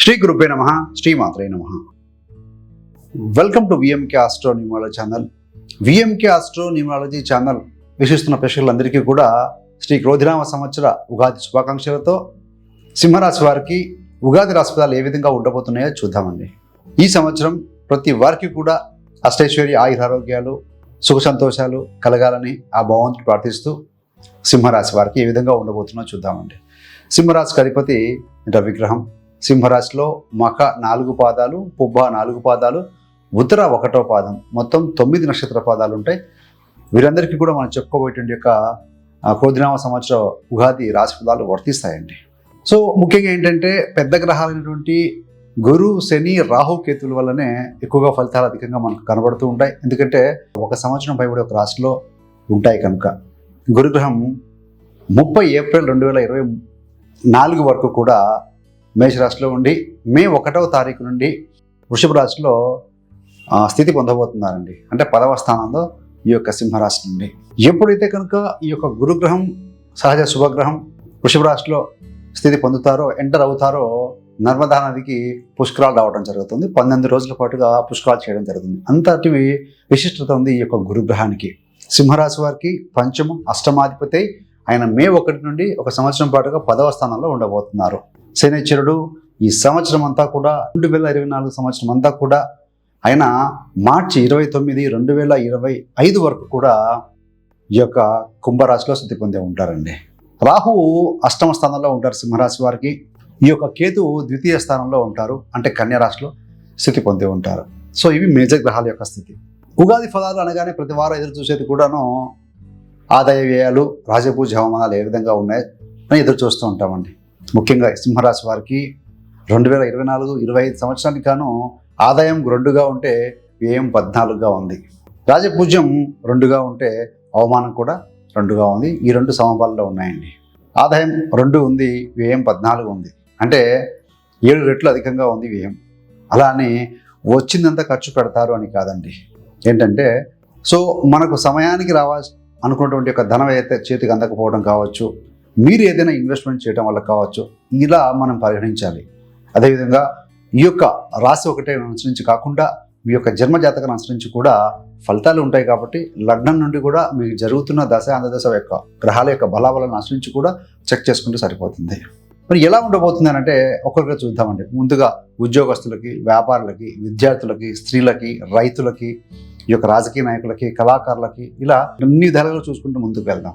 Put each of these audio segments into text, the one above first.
శ్రీ గురుభ్యో నమః, శ్రీమాత్రే నమః. Welcome to VMK astro numerology channel. VMK astro numerology channel వీక్షిస్తున్న ప్రేక్షకులందరికీ కూడా శ్రీ క్రోధినామ సంవత్సర ఉగాది శుభాకాంక్షలతో సింహరాశి వారికి ఉగాది రాశి ఫలాలు ఏ విధంగా ఉండబోతున్నాయో చూద్దామండి. ఈ సంవత్సరం ప్రతి వారికి కూడా అష్టైశ్వర్య ఆయురారోగ్యాలు సుఖ సంతోషాలు కలగాలని ఆ భగవంతుని ప్రార్థిస్తూ సింహరాశి వారికి ఏ విధంగా ఉండబోతున్నా చూద్దామండి. సింహరాశికి అధిపతి విగ్రహం. సింహరాశిలో మఖ 4 పాదాలు, పుబ్బ 4 పాదాలు, ఉత్తర 1వ పాదం, మొత్తం 9 నక్షత్ర పాదాలు ఉంటాయి. వీరందరికీ కూడా మనం చెప్పుకోబోయేటువంటి యొక్క క్రోధినామ సంవత్సర ఉగాది రాశి ఫలాలు వర్తిస్తాయండి. సో ముఖ్యంగా ఏంటంటే పెద్ద గ్రహాలైనటువంటి గురు, శని, రాహు, కేతుల వల్లనే ఎక్కువగా ఫలితాలు అధికంగా మనకు కనబడుతూ ఉంటాయి. ఎందుకంటే ఒక సంవత్సరం పైబడి ఒక రాశిలో ఉంటాయి కనుక. గురుగ్రహం 30 ఏప్రిల్ 2024 వరకు కూడా మేషరాశిలో ఉండి మే 1వ తారీఖు నుండి వృషభ రాశిలో స్థితి పొందబోతున్నారండి. అంటే 10వ స్థానంలో ఈ యొక్క సింహరాశి నుండి ఎప్పుడైతే కనుక ఈ యొక్క గురుగ్రహం సహజ శుభగ్రహం వృషభ రాశిలో స్థితి పొందుతారో, ఎంటర్ అవుతారో, నర్మదా నదికి పుష్కరాలు రావడం జరుగుతుంది. 12 రోజుల పాటుగా పుష్కరాలు చేయడం జరుగుతుంది. అంతటి విశిష్టత ఉంది ఈ యొక్క గురుగ్రహానికి. సింహరాశి వారికి పంచమ అష్టమాధిపతి ఆయన మే 1 నుండి ఒక సంవత్సరం పాటుగా 10వ స్థానంలో ఉండబోతున్నారు. శనిశ్చరుడు ఈ సంవత్సరం అంతా కూడా 2024 సంవత్సరం అంతా కూడా ఆయన మార్చి 29, 2025 వరకు కూడా ఈ యొక్క కుంభరాశిలో స్థితి పొందే ఉంటారండి. రాహువు అష్టమ స్థానంలో ఉంటారు సింహరాశి వారికి. ఈ యొక్క కేతువు 2వ స్థానంలో ఉంటారు, అంటే కన్యా రాశిలో స్థితి పొందే ఉంటారు. సో ఇవి మేజర్ గ్రహాల యొక్క స్థితి. ఉగాది ఫలాలు అనగానే ప్రతి వారం ఎదురు చూసేది కూడాను ఆదాయ వ్యయాలు, రాజపూజ హవమానాలు ఏ విధంగా ఉన్నాయి అని ఎదురు చూస్తూ ఉంటామండి. ముఖ్యంగా సింహరాశి వారికి 2024-25 సంవత్సరానికి గాను ఆదాయం 2గా ఉంటే వ్యయం 14గా ఉంది. రాజపూజ్యం 2గా ఉంటే అవమానం కూడా 2గా ఉంది. ఈ 2 సమపాలలో ఉన్నాయండి. ఆదాయం 2 ఉంది, వ్యయం 14 ఉంది. అంటే 7 రెట్లు అధికంగా ఉంది వ్యయం. అలానే వచ్చిందంతా ఖర్చు పెడతారు అని కాదండి. ఏంటంటే సో మనకు సమయానికి రావాల్సి అనుకున్నటువంటి యొక్క ధనం అయితే చేతికి అందకపోవడం కావచ్చు, మీరు ఏదైనా ఇన్వెస్ట్మెంట్ చేయడం వల్ల కావచ్చు, ఇలా మనం పరిగణించాలి. అదేవిధంగా ఈ యొక్క రాశి ఒకటే అనుసరించి కాకుండా మీ యొక్క జన్మజాతకాన్ని అనుసరించి కూడా ఫలితాలు ఉంటాయి. కాబట్టి లగ్నం నుండి కూడా మీకు జరుగుతున్న దశ అందదశ యొక్క గ్రహాల యొక్క బలాబలను అనుసరించి కూడా చెక్ చేసుకుంటే సరిపోతుంది. మరి ఎలా ఉండబోతుంది అంటే ఒక్కొక్కరు చూద్దామండి. ముందుగా ఉద్యోగస్తులకి, వ్యాపారులకి, విద్యార్థులకి, స్త్రీలకి, రైతులకి, ఈ యొక్క రాజకీయ నాయకులకి, కళాకారులకి, ఇలా అన్ని విధాలుగా చూసుకుంటూ ముందుకు వెళ్దాం.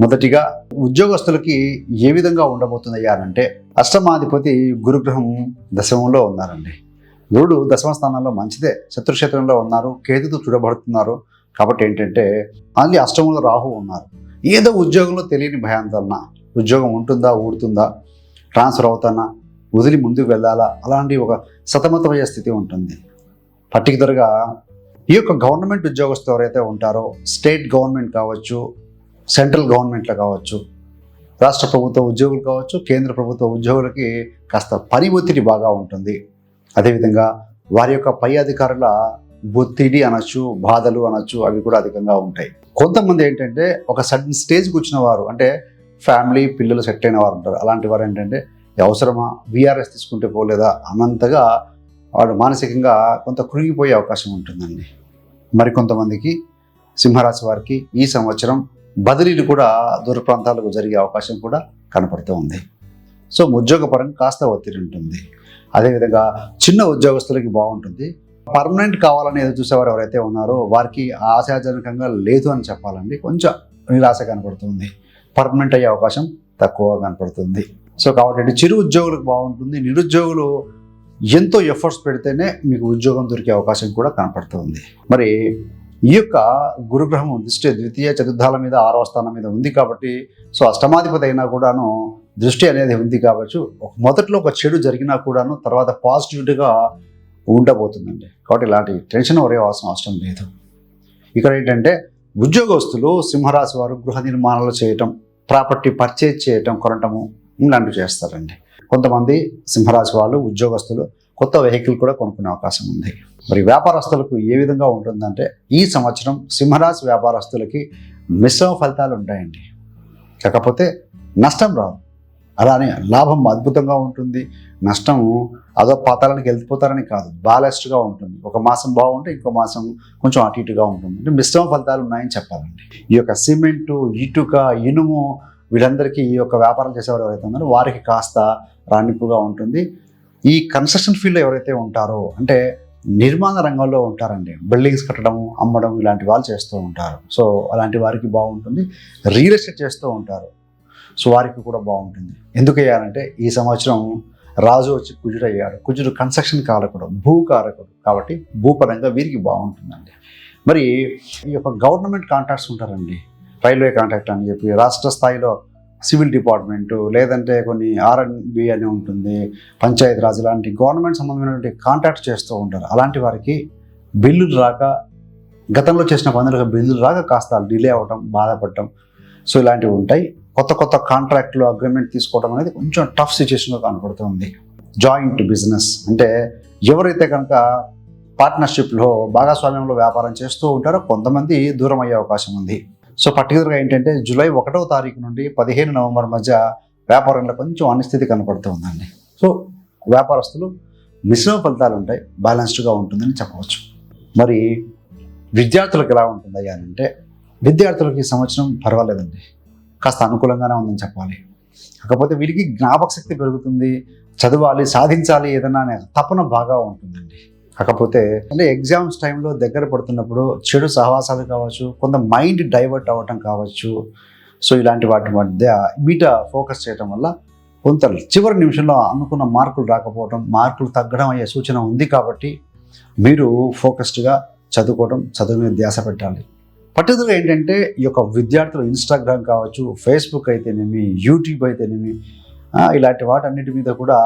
మొదటిగా ఉద్యోగస్తులకి ఏ విధంగా ఉండబోతుంది అంటే అష్టమాధిపతి గురుగ్రహం దశమంలో ఉన్నారండి. గురుడు దశమ స్థానంలో మంచిదే, శత్రుక్షేత్రంలో ఉన్నారు, కేతుతో చూడబడుతున్నారు. కాబట్టి ఏంటంటే మళ్ళీ అష్టమంలో రాహు ఉన్నారు. ఏదో ఉద్యోగంలో తెలియని భయాందోళన, ఉద్యోగం ఉంటుందా, ఊడుతుందా, ట్రాన్స్ఫర్ అవుతానా, వదిలి ముందుకు వెళ్ళాలా, అలాంటి ఒక సతమతమయ్యే స్థితి ఉంటుంది. పర్టికులర్గా ఈ యొక్క గవర్నమెంట్ ఉద్యోగస్తులు ఎవరైతే ఉంటారో, స్టేట్ గవర్నమెంట్ కావచ్చు, సెంట్రల్ గవర్నమెంట్లో కావచ్చు, రాష్ట్ర ప్రభుత్వ ఉద్యోగులు కావచ్చు, కేంద్ర ప్రభుత్వ ఉద్యోగులకి కాస్త పని ఒత్తిడి బాగా ఉంటుంది. అదేవిధంగా వారి యొక్క పై అధికారుల ఒత్తిడి అనొచ్చు, బాధలు అనొచ్చు, అవి కూడా అధికంగా ఉంటాయి. కొంతమంది ఏంటంటే ఒక సడన్ స్టేజ్కి వచ్చిన వారు, అంటే ఫ్యామిలీ పిల్లలు సెట్ అయిన వారు ఉంటారు. అలాంటి వారు ఏంటంటే అవసరమా, విఆర్ఎస్ తీసుకుంటే పోలేదా అన్నంతగా వాడు మానసికంగా కొంత కృంగిపోయే అవకాశం ఉంటుందండి. మరికొంతమందికి సింహరాశి వారికి ఈ సంవత్సరం బదిలీలు కూడా దూర ప్రాంతాలకు జరిగే అవకాశం కూడా కనపడుతూ ఉంది. సో ఉద్యోగపరంగా కాస్త ఒత్తిడి ఉంటుంది. అదేవిధంగా చిన్న ఉద్యోగస్తులకి బాగుంటుంది. పర్మనెంట్ కావాలని ఎదురు చూసేవారు ఎవరైతే ఉన్నారో వారికి ఆశాజనకంగా లేదు అని చెప్పాలండి. కొంచెం నిరాశ కనపడుతుంది. పర్మనెంట్ అయ్యే అవకాశం తక్కువగా కనపడుతుంది. సో కాబట్టి చిరు ఉద్యోగులకు బాగుంటుంది. నిరుద్యోగులు ఎంతో ఎఫర్ట్స్ పెడితేనే మీకు ఉద్యోగం దొరికే అవకాశం కూడా కనపడుతుంది. మరి ఈ యొక్క గురుగ్రహం దృష్టి 2వ చతుర్థాల మీద 6వ స్థానం మీద ఉంది కాబట్టి, సో అష్టమాధిపతి అయినా కూడాను దృష్టి అనేది ఉంది కాబట్టి మొదట్లో ఒక చెడు జరిగినా కూడాను తర్వాత పాజిటివిటీగా ఉండబోతుందండి. కాబట్టి ఇలాంటి టెన్షన్ వరేవాల్సిన అవసరం లేదు. ఇక్కడ ఏంటంటే ఉద్యోగస్తులు సింహరాశి వారు గృహ నిర్మాణాలు చేయటం, ప్రాపర్టీ పర్చేజ్ చేయటం, కొనటము ఇలాంటివి చేస్తారండి. కొంతమంది సింహరాశి వాళ్ళు ఉద్యోగస్తులు కొత్త వెహికల్ కూడా కొనుక్కునే అవకాశం ఉంది. మరి వ్యాపారస్తులకు ఏ విధంగా ఉంటుందంటే ఈ సంవత్సరం సింహరాశి వ్యాపారస్తులకి మిశ్రమ ఫలితాలు ఉంటాయండి. కాకపోతే నష్టం రాదు. అలానే లాభం అద్భుతంగా ఉంటుంది, నష్టం అదో పాతాళానికి వెళ్ళిపోతారని కాదు, బ్యాలెన్స్డ్గా ఉంటుంది. ఒక మాసం బాగుంటే ఇంకో మాసం కొంచెం అటు ఇటుగా ఉంటుంది. అంటే మిశ్రమ ఫలితాలు ఉన్నాయని చెప్పాలండి. ఈ యొక్క సిమెంటు, ఇటుక, ఇనుము వీళ్ళందరికీ ఈ యొక్క వ్యాపారం చేసేవారు ఎవరైతే ఉన్నారో వారికి కాస్త రాణింపుగా ఉంటుంది. ఈ కన్స్ట్రక్షన్ ఫీల్డ్లో ఎవరైతే ఉంటారో అంటే నిర్మాణ రంగంలో ఉంటారండి, బిల్డింగ్స్ కట్టడం, అమ్మడం ఇలాంటి వాళ్ళు చేస్తూ ఉంటారు. సో అలాంటి వారికి బాగుంటుంది. రియల్ ఎస్టేట్ చేస్తూ ఉంటారు, సో వారికి కూడా బాగుంటుంది. ఎందుకు అయ్యారంటే ఈ సంవత్సరం రాజు వచ్చి కుజుడు అయ్యాడు. కుజుడు కన్స్ట్రక్షన్ కారకుడు, భూకారకుడు, కాబట్టి భూపరంగా వీరికి బాగుంటుందండి. మరి ఈ యొక్క గవర్నమెంట్ కాంట్రాక్ట్స్ ఉంటారండి, రైల్వే కాంట్రాక్ట్ అని చెప్పి, రాష్ట్ర స్థాయిలో సివిల్ డిపార్ట్మెంటు, లేదంటే కొన్ని R&B అని ఉంటుంది, పంచాయతీ రాజ్ లాంటి గవర్నమెంట్ సంబంధమైనటువంటి కాంట్రాక్ట్ చేస్తూ ఉంటారు. అలాంటి వారికి బిల్లులు రాక, గతంలో చేసిన పనులకు బిల్లులు రాక కాస్త డిలే అవ్వడం, బాధపడటం, సో ఇలాంటివి ఉంటాయి. కొత్త కాంట్రాక్ట్లు అగ్రిమెంట్ తీసుకోవడం అనేది కొంచెం టఫ్ సిచ్యుయేషన్గా కనపడుతుంది. జాయింట్ బిజినెస్ అంటే ఎవరైతే కనుక పార్ట్నర్షిప్లో భాగస్వామ్యంలో వ్యాపారం చేస్తూ ఉంటారో కొంతమంది దూరం అయ్యే అవకాశం ఉంది. సో పర్టికులర్గా ఏంటంటే జూలై 1వ తారీఖు నుండి 15 నవంబర్ మధ్య వ్యాపారంలో కొంచెం అనిస్థితి కనపడుతూ ఉందండి. సో వ్యాపారస్తులు మిశ్రమ ఫలితాలు ఉంటాయి, బ్యాలెన్స్డ్గా ఉంటుందని చెప్పవచ్చు. మరి విద్యార్థులకు ఎలా ఉంటుందయ్యా అంటే విద్యార్థులకు ఈ సంవత్సరం పర్వాలేదండి, కాస్త అనుకూలంగానే ఉందని చెప్పాలి. కాకపోతే వీరికి జ్ఞాపక శక్తి పెరుగుతుంది, చదవాలి, సాధించాలి ఏదన్నా అనే తపన బాగా ఉంటుందండి. కాకపోతే అంటే ఎగ్జామ్స్ టైంలో దగ్గర పడుతున్నప్పుడు చెడు సహవాసాలు కావచ్చు, కొంత మైండ్ డైవర్ట్ అవ్వటం కావచ్చు, సో ఇలాంటి వాటి మధ్య మీట ఫోకస్ చేయడం వల్ల కొంత చివరి నిమిషంలో అనుకున్న మార్కులు రాకపోవడం, మార్కులు తగ్గడం అయ్యే సూచన ఉంది. కాబట్టి మీరు ఫోకస్డ్గా చదువుకోవడం, చదువు మీద ధ్యాస పెట్టాలి. పర్టికులర్గా ఏంటంటే ఈ యొక్క విద్యార్థులు ఇన్స్టాగ్రామ్ కావచ్చు, ఫేస్బుక్ అయితేనేమి, యూట్యూబ్ అయితేనేమి, ఇలాంటి వాటన్నిటి మీద కూడా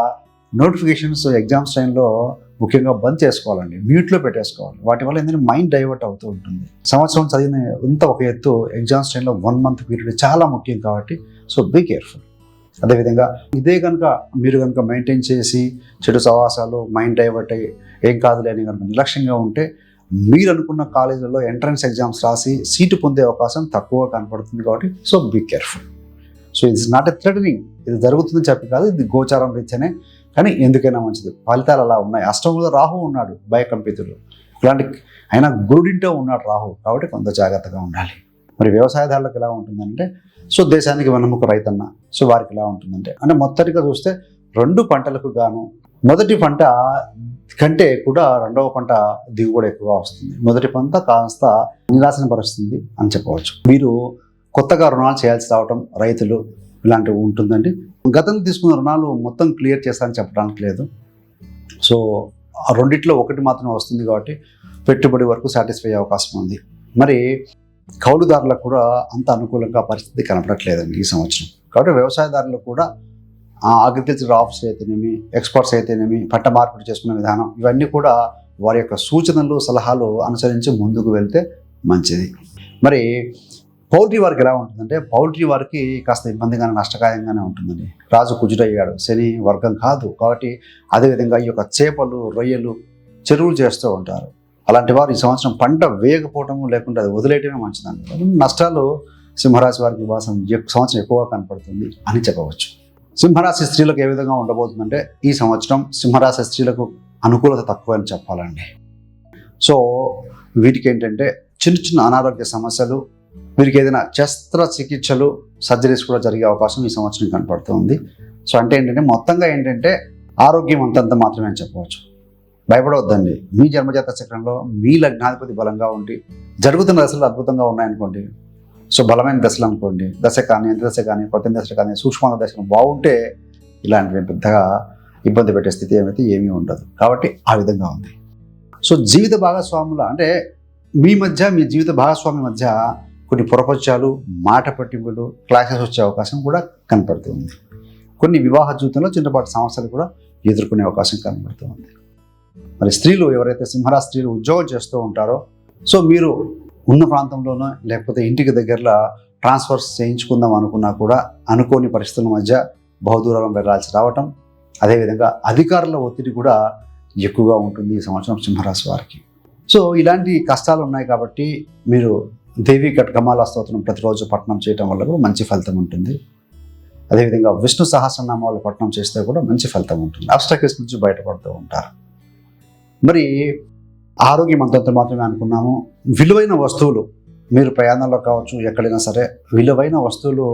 నోటిఫికేషన్స్ ఎగ్జామ్స్ టైంలో ముఖ్యంగా బంద్ చేసుకోవాలండి, మ్యూట్లో పెట్టేసుకోవాలి. వాటి వల్ల ఏంటంటే మైండ్ డైవర్ట్ అవుతూ ఉంటుంది. సంవత్సరం చదివిన ఇంత ఒక ఎత్తు, ఎగ్జామ్స్ టైంలో 1 మంత్ పీరియడ్ చాలా ముఖ్యం కాబట్టి సో బీ కేర్ఫుల్. అదేవిధంగా ఇదే కనుక మీరు కనుక మెయింటైన్ చేసి చెడు సహవాసాలు, మైండ్ డైవర్ట్ అయ్యి ఏం కాదులే అని కనుక నిర్లక్ష్యంగా ఉంటే మీరు అనుకున్న కాలేజీలో ఎంట్రన్స్ ఎగ్జామ్స్ రాసి సీటు పొందే అవకాశం తక్కువగా కనపడుతుంది. కాబట్టి so be careful. So it's not a threatening, ఇది జరుగుతుందని చెప్పి కాదు, ఇది గోచారం రీత్యానే, కానీ ఎందుకైనా మంచిది. ఫలితాలు అలా ఉన్నాయి. అష్టమంలో రాహు ఉన్నాడు, భయకంపితుడు, ఇలాంటి అయినా గురుడింటో ఉన్నాడు రాహు, కాబట్టి కొంత జాగ్రత్తగా ఉండాలి. మరి వ్యవసాయదారులకు ఎలా ఉంటుందంటే సో దేశానికి వెన్నెముక రైతన్న, సో వారికి ఎలా ఉంటుందంటే అంటే మొదటిగా చూస్తే 2 పంటలకు గాను మొదటి పంట కంటే కూడా 2వ పంట దిగుబడి ఎక్కువగా వస్తుంది. మొదటి పంట కాస్త నిరాశన పరుస్తుంది అని చెప్పవచ్చు. మీరు కొత్తగా రుణాలు చేయాల్సి రావటం రైతులు ఇలాంటివి ఉంటుందండి. గతంలో తీసుకున్న రుణాలు మొత్తం క్లియర్ చేస్తానని చెప్పడానికి లేదు. సో ఆ రెండిట్లో ఒకటి మాత్రమే వస్తుంది కాబట్టి పెట్టుబడి వరకు సాటిస్ఫై అయ్యే అవకాశం ఉంది. మరి కౌలుదారులకు కూడా అంత అనుకూలంగా పరిస్థితి కనపడట్లేదండి ఈ సంవత్సరం. కాబట్టి వ్యవసాయదారులకు కూడా అగ్రికల్చర్ ఆఫీసర్ అయితేనేమి, ఎక్స్పర్ట్స్ అయితేనేమి, పంట మార్పిడి చేసుకునే విధానం ఇవన్నీ కూడా వారి యొక్క సూచనలు, సలహాలు అనుసరించి ముందుకు వెళ్తే మంచిది. మరి పౌల్ట్రీ వారికి ఎలా ఉంటుందంటే పౌల్ట్రీ వారికి కాస్త ఇబ్బందిగానే, నష్టకాయంగానే ఉంటుందండి. రాజు కుజుడయ్యాడు, శని వర్గం కాదు కాబట్టి. అదేవిధంగా ఈ యొక్క చేపలు, రొయ్యలు, చెరువులు చేస్తూ ఉంటారు. అలాంటి వారు ఈ సంవత్సరం పంట వేయకపోవటము, లేకుంటే అది వదిలేయటమే మంచిదండి. నష్టాలు సింహరాశి వారికి సంవత్సరం ఎక్కువగా కనపడుతుంది అని చెప్పవచ్చు. సింహరాశి స్త్రీలకు ఏ విధంగా ఉండబోతుందంటే ఈ సంవత్సరం సింహరాశి స్త్రీలకు అనుకూలత తక్కువ అని చెప్పాలండి. సో వీటికి ఏంటంటే చిన్న అనారోగ్య సమస్యలు, వీరికి ఏదైనా శస్త్రచికిత్సలు, సర్జరీస్ కూడా జరిగే అవకాశం ఈ సంవత్సరం కనపడుతుంది. సో అంటే ఏంటంటే మొత్తంగా ఏంటంటే ఆరోగ్యం అంతంత మాత్రమే అని చెప్పవచ్చు. భయపడవద్దండి. మీ జన్మజాత చక్రంలో మీ లగ్నాధిపతి బలంగా ఉండి జరుగుతున్న దశలు అద్భుతంగా ఉన్నాయనుకోండి, సో బలమైన దశలు అనుకోండి, దశ కానీ, ఎంత దశ కానీ, ప్రతి దశ కానీ, సూక్ష్మ దశలు బాగుంటే ఇలాంటివి పెద్దగా ఇబ్బంది పెట్టే స్థితి ఏమీ ఉండదు. కాబట్టి ఆ విధంగా ఉంది. సో జీవిత భాగస్వాముల అంటే మీ జీవిత భాగస్వామి మధ్య కొన్ని పొరపచ్చాలు, మాట పట్టింపులు, క్లాషెస్ వచ్చే అవకాశం కూడా కనపడుతుంది. కొన్ని వివాహ జీవితంలో చిన్నపాటి సమస్యలు కూడా ఎదుర్కొనే అవకాశం కనపడుతుంది. మరి స్త్రీలు ఎవరైతే సింహరాశి స్త్రీలు ఉద్యోగం చేస్తూ ఉంటారో సో మీరు ఉన్న ప్రాంతంలోనో లేకపోతే ఇంటికి దగ్గరలో ట్రాన్స్ఫర్స్ చేయించుకుందాం అనుకున్నా కూడా అనుకోని పరిస్థితుల మధ్య బహుదూరం వెళ్ళాల్సి రావటం, అదేవిధంగా అధికారుల ఒత్తిడి కూడా ఎక్కువగా ఉంటుంది ఈ సంవత్సరం సింహరాశి వారికి. సో ఇలాంటి కష్టాలు ఉన్నాయి కాబట్టి మీరు దేవి కట్కమాల స్తోత్రం ప్రతిరోజు పఠనం చేయటం వల్ల కూడా మంచి ఫలితం ఉంటుంది. అదేవిధంగా విష్ణు సహస్రనామాలు పఠనం చేస్తే కూడా మంచి ఫలితం ఉంటుంది. అబ్స్ట్రక్టివ్స్ నుంచి బయటపడుతూ ఉంటారు. మరి ఆరోగ్యం అంతంత మాత్రమే అనుకున్నాము. విలువైన వస్తువులు మీరు ప్రయాణంలో కావచ్చు, ఎక్కడైనా సరే విలువైన వస్తువులు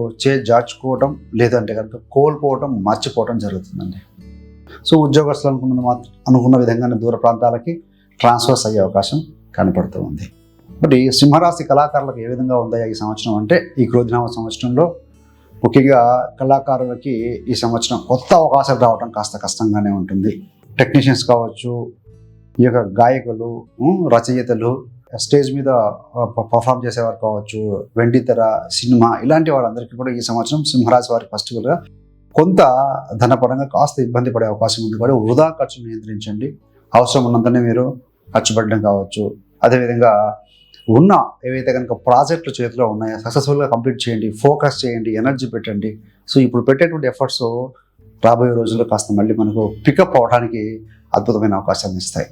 జార్చుకోవడం లేదంటే కనుక కోల్పోవడం, మర్చిపోవడం జరుగుతుందండి. సో ఉద్యోగస్తులు అనుకున్న విధంగానే దూర ప్రాంతాలకి ట్రాన్స్ఫర్స్ అయ్యే అవకాశం కనపడుతూ ఉంది. మరి సింహరాశి కళాకారులకు ఏ విధంగా ఉందా ఈ సంవత్సరం అంటే, ఈ క్రోధినామ సంవత్సరంలో ముఖ్యంగా కళాకారులకి ఈ సంవత్సరం కొత్త అవకాశాలు రావడం కాస్త కష్టంగానే ఉంటుంది. టెక్నీషియన్స్ కావచ్చు, ఈ యొక్క గాయకులు, రచయితలు, స్టేజ్ మీద పర్ఫామ్ చేసేవారు కావచ్చు, వెండితెర, సినిమా ఇలాంటి వారందరికీ కూడా ఈ సంవత్సరం సింహరాశి వారికి ఫస్ట్గా కొంత ధనపరంగా కాస్త ఇబ్బంది పడే అవకాశం ఉంది. కూడా వృధా ఖర్చును నియంత్రించండి. అవసరం ఉన్నంతనే మీరు ఖర్చు పెట్టడం కావచ్చు. అదేవిధంగా ఉన్న ఏవైతే కనుక ప్రాజెక్టులు చేతిలో ఉన్నాయో సక్సెస్ఫుల్గా కంప్లీట్ చేయండి, ఫోకస్ చేయండి, ఎనర్జీ పెట్టండి. సో ఇప్పుడు పెట్టేటువంటి ఎఫర్ట్స్ రాబోయే రోజుల్లో కాస్త మళ్ళీ మనకు పికప్ అవడానికి అద్భుతమైన అవకాశాలను ఇస్తాయి.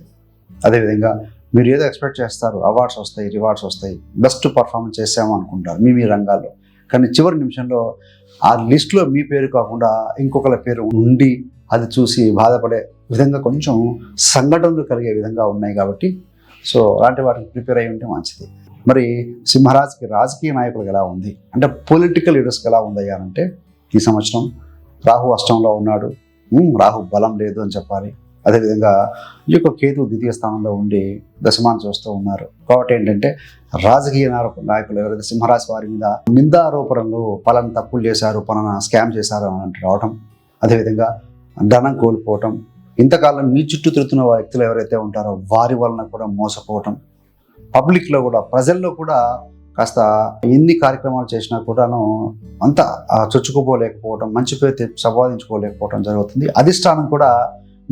అదేవిధంగా మీరు ఏదో ఎక్స్పెక్ట్ చేస్తారు, అవార్డ్స్ వస్తాయి, రివార్డ్స్ వస్తాయి, బెస్ట్ పర్ఫార్మెన్స్ చేసాము అనుకుంటారు మీ రంగాల్లో. కానీ చివరి నిమిషంలో ఆ లిస్టులో మీ పేరు కాకుండా ఇంకొకరి పేరు ఉండి అది చూసి బాధపడే విధంగా కొంచెం సంఘటనలు కలిగే విధంగా ఉన్నాయి. కాబట్టి సో అలాంటి వాటికి ప్రిపేర్ అయి ఉంటే మంచిది. మరి సింహరాశికి రాజకీయ నాయకులకు ఎలా ఉంది అంటే, పొలిటికల్ లీడర్స్కి ఎలా ఉందయ్యా అంటే, ఈ సంవత్సరం రాహు అష్టంలో ఉన్నాడు, రాహు బలం లేదు అని చెప్పాలి. అదేవిధంగా ఈ యొక్క కేతు ద్వితీయ స్థానంలో ఉండి దశమాన్ని చూస్తూ ఉన్నారు. కాబట్టి ఏంటంటే రాజకీయ నాయకులు ఎవరైతే సింహరాశి వారి మీద నిందారోపణలు, పలానా తప్పులు చేశారు, పలానా స్కామ్ చేశారు అని రావటం, అదేవిధంగా ధనం కోల్పోవటం, ఇంతకాలం మీ చుట్టూ తిరుగుతున్న వ్యక్తులు ఎవరైతే ఉంటారో వారి వలన కూడా మోసపోవటం, పబ్లిక్లో కూడా ప్రజల్లో కూడా కాస్త ఎన్ని కార్యక్రమాలు చేసినా కూడాను అంత చొచ్చుకుపోలేకపోవటం, మంచి పేరు సంపాదించుకోలేకపోవటం జరుగుతుంది. అధిష్టానం కూడా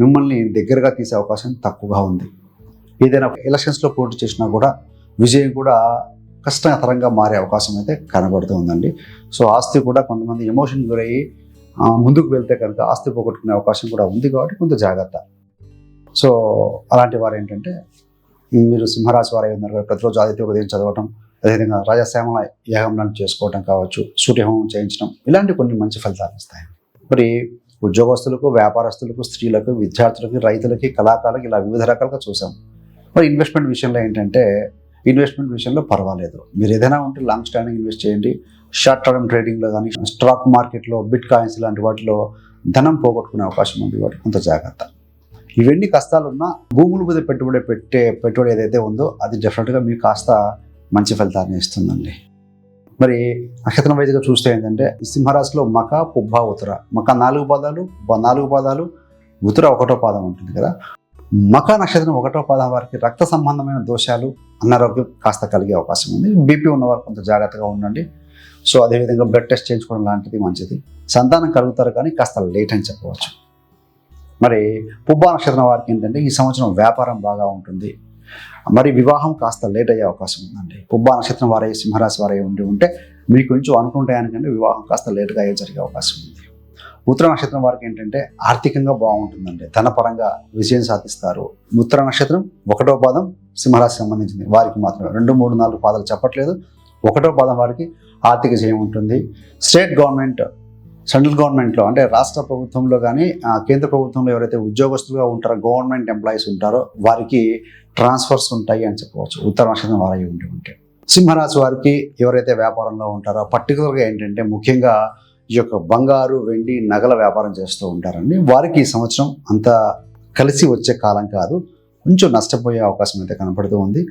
మిమ్మల్ని దగ్గరగా తీసే అవకాశం తక్కువగా ఉంది. ఏదైనా ఎలక్షన్స్లో పోటీ చేసినా కూడా విజయం కూడా కష్టతరంగా మారే అవకాశం అయితే కనబడుతూ ఉందండి. సో ఆస్తి కూడా కొంతమంది ఎమోషన్ గురయ్యి ముందుకు వెళ్తే కనుక ఆస్తి పోగొట్టుకునే అవకాశం కూడా ఉంది. కాబట్టి కొంత జాగ్రత్త. సో అలాంటి వారు ఏంటంటే, మీరు సింహరాశి వారు ఉన్నారు ప్రతిరోజు ఆదిత్య ఉదయం చదవటం, అదేవిధంగా రాజశ్యామల యాగం చేసుకోవటం కావచ్చు, సూర్యహోమం చేయించడం, ఇలాంటి కొన్ని మంచి ఫలితాలు ఇస్తాయి. మరి ఉద్యోగస్తులకు, వ్యాపారస్తులకు, స్త్రీలకు, విద్యార్థులకి, రైతులకి, కళాకారులకు ఇలా వివిధ రకాలుగా చూసాం. మరి ఇన్వెస్ట్మెంట్ విషయంలో ఏంటంటే, ఇన్వెస్ట్మెంట్ విషయంలో పర్వాలేదు. మీరు ఏదైనా ఉంటే లాంగ్ స్టాండింగ్ ఇన్వెస్ట్ చేయండి. షార్ట్ టర్మ్ ట్రేడింగ్లో కానీ, స్టాక్ మార్కెట్లో, బిట్ కాయిన్స్ ఇలాంటి వాటిలో ధనం పోగొట్టుకునే అవకాశం ఉంది. కాబట్టి కొంత జాగ్రత్త. ఇవన్నీ కష్టాలున్నా భూముల మీద పెట్టుబడి ఏదైతే ఉందో అది డెఫినెట్గా మీకు కాస్త మంచి ఫలితాన్ని ఇస్తుందండి. మరి నక్షత్రం వైద్యుగా చూస్తే ఏంటంటే, సింహరాశిలో మక, పుబ్బ, ఉత్తర. మక 4 పాదాలు, ఉత్తర 1వ పాదం ఉంటుంది కదా. మక నక్షత్రం 1వ పాదం వారికి రక్త సంబంధమైన దోషాలు, అనారోగ్యం కాస్త కలిగే అవకాశం ఉంది. బీపీ ఉన్నవారు కొంత జాగ్రత్తగా ఉండండి. సో అదేవిధంగా బ్లడ్ టెస్ట్ చేయించుకోవడం లాంటిది మంచిది. సంతానం కలుగుతారు కానీ కాస్త లేట్ అని చెప్పవచ్చు. మరి పుబ్బ నక్షత్రం వారికి ఏంటంటే, ఈ సంవత్సరం వ్యాపారం బాగా ఉంటుంది. మరి వివాహం కాస్త లేట్ అయ్యే అవకాశం ఉందండి. పుబ్బ నక్షత్రం వారే, సింహరాశి వారే ఉంటే మీకు కొంచెం అనుకుంటాయనికంటే వివాహం కాస్త లేట్గా జరిగే అవకాశం ఉంది. ఉత్తర నక్షత్రం వారికి ఏంటంటే ఆర్థికంగా బాగుంటుందండి, ధనపరంగా విజయం సాధిస్తారు. ఉత్తర నక్షత్రం 1వ పాదం సింహరాశి సంబంధించింది వారికి మాత్రమే. 2, 3, 4 పాదాలు చెప్పట్లేదు. 1వ పాదం వారికి ఆర్థిక జయం ఉంటుంది. స్టేట్ గవర్నమెంట్, సెంట్రల్ గవర్నమెంట్లో అంటే రాష్ట్ర ప్రభుత్వంలో కానీ కేంద్ర ప్రభుత్వంలో ఎవరైతే ఉద్యోగస్తులుగా ఉంటారో, గవర్నమెంట్ ఎంప్లాయీస్ ఉంటారో వారికి ట్రాన్స్ఫర్స్ ఉంటాయి అని చెప్పవచ్చు. ఉత్తర నక్షత్రం వారి ఉంటే సింహరాశి వారికి ఎవరైతే వ్యాపారంలో ఉంటారో పర్టికులర్గా ఏంటంటే, ముఖ్యంగా ఈ యొక్క బంగారు, వెండి, నగల వ్యాపారం చేస్తూ ఉంటారండి. వారికి ఈ సంవత్సరం అంత కలిసి వచ్చే కాలం కాదు, కొంచెం నష్టపోయే అవకాశం అయితే కనపడుతూ ఉంది.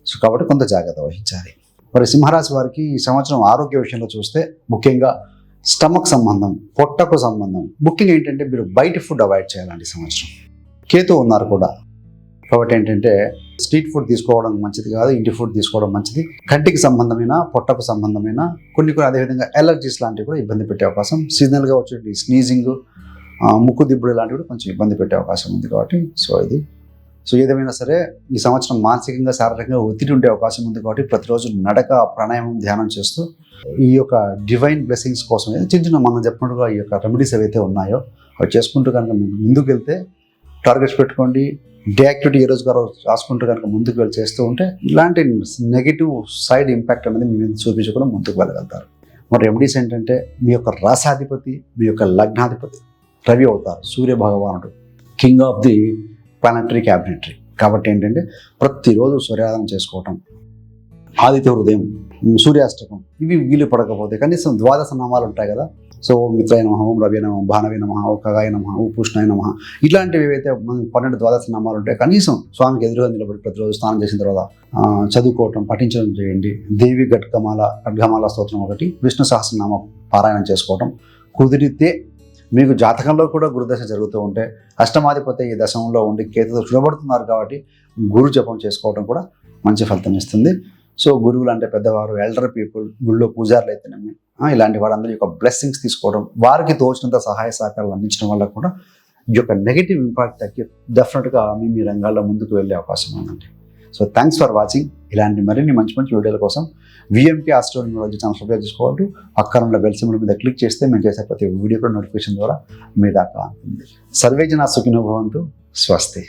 సో కాబట్టి కొంత జాగ్రత్త వహించాలి. మరి సింహరాశి వారికి ఈ సంవత్సరం ఆరోగ్య విషయంలో చూస్తే ముఖ్యంగా స్టమక్ సంబంధం, పొట్టకు సంబంధం, ముఖ్యంగా ఏంటంటే మీరు బయట ఫుడ్ అవాయిడ్ చేయాలండి ఈ సంవత్సరం. కేతు ఉన్నారు కూడా. కాబట్టి ఏంటంటే స్ట్రీట్ ఫుడ్ తీసుకోవడం మంచిది కాదు, ఇంటి ఫుడ్ తీసుకోవడం మంచిది. కంటికి సంబంధమైన, పొట్టకు సంబంధమైన కొన్ని అదేవిధంగా ఎలర్జీస్ లాంటివి కూడా ఇబ్బంది పెట్టే అవకాశం, సీజనల్గా వచ్చే స్నీజింగ్, ముక్కు దిబ్బుడు లాంటివి కూడా కొంచెం ఇబ్బంది పెట్టే అవకాశం ఉంది. కాబట్టి సో ఏదేమైనా సరే ఈ సంవత్సరం మానసికంగా, శారీరకంగా ఒత్తిడి ఉండే అవకాశం ఉంది. కాబట్టి ప్రతిరోజు నడక, ప్రాణాయామం, ధ్యానం చేస్తూ ఈ యొక్క డివైన్ బ్లెస్సింగ్స్ కోసం చిన్న మనం చెప్పినట్టుగా ఈ యొక్క రెమెడీస్ ఏవైతే ఉన్నాయో అవి చేసుకుంటూ కనుక ముందుకు వెళ్తే, టార్గెట్స్ పెట్టుకోండి, డే యాక్టివిటీ ఏ రోజు గారు రాసుకుంటూ కనుక ముందుకు వెళ్ళి చేస్తూ ఉంటే ఇలాంటి నెగిటివ్ సైడ్ ఇంపాక్ట్ అనేది మీ మీద చూపించకుండా ముందుకు వెళ్ళగలుగుతారు. మరి రెమెడీస్ ఏంటంటే మీ యొక్క రాసాధిపతి, మీ యొక్క లగ్నాధిపతి రవి అవుతారు, సూర్య భగవానుడు, కింగ్ ఆఫ్ ది ప్లానటరీ క్యాబినెటరీ. కాబట్టి ఏంటంటే ప్రతిరోజు సూర్యారాధన చేసుకోవటం, ఆదిత్య హృదయం, సూర్యాష్టకం, ఇవి వీలు పడకపోతే కనీసం ద్వాదశ నామాలు ఉంటాయి కదా. సో ఓం మిత్రాయ నమః, ఓం రవి నమః, భానవే నమః, ఓం ఖగాయ నమః, ఓం పూష్ణాయ నమః, ఇట్లాంటివి ఏవైతే 12 ద్వాదశ నామాలు ఉంటాయి కనీసం స్వామికి ఎదురుగా నిలబడి ప్రతిరోజు స్నానం చేసిన తర్వాత చదువుకోవటం, పఠించడం చేయండి. దేవి ఖడ్గమాల స్తోత్రం ఒకటి, విష్ణు సహస్రనామ పారాయణం చేసుకోవటం. కుదిరితే మీకు జాతకంలో కూడా గురుదశ జరుగుతూ ఉంటే అష్టమాధిపతి ఈ దశంలో ఉండి కేతుతో చూడబడుతున్నారు కాబట్టి గురు జపం చేసుకోవడం కూడా మంచి ఫలితం ఇస్తుంది. సో గురువులు అంటే పెద్దవారు, ఎల్డర్ పీపుల్, గుళ్ళో పూజారులు అయితేనేమి ఇలాంటి వారందరి యొక్క బ్లెస్సింగ్స్ తీసుకోవడం, వారికి తోచినంత సహాయ సహకారాలు అందించడం వల్ల కూడా ఈ యొక్క నెగిటివ్ ఇంపాక్ట్ తగ్గి డెఫినెట్గా మీ రంగాల్లో ముందుకు వెళ్ళే అవకాశం ఉందండి. So thanks for watching. ఇలాంటి మరిన్ని మంచి మంచి వీడియోల కోసం VMK astro numerology channel subscribe చేసుకోవాలి. పక్కన ఉన్న బెల్ సింబల్ మీద క్లిక్ చేస్తే మేము చేసే ప్రతి వీడియో కూడా నోటిఫికేషన్ ద్వారా మీ దాకా ఉంటుంది. సర్వే జనా సుఖినో భవంతు. స్వస్తి.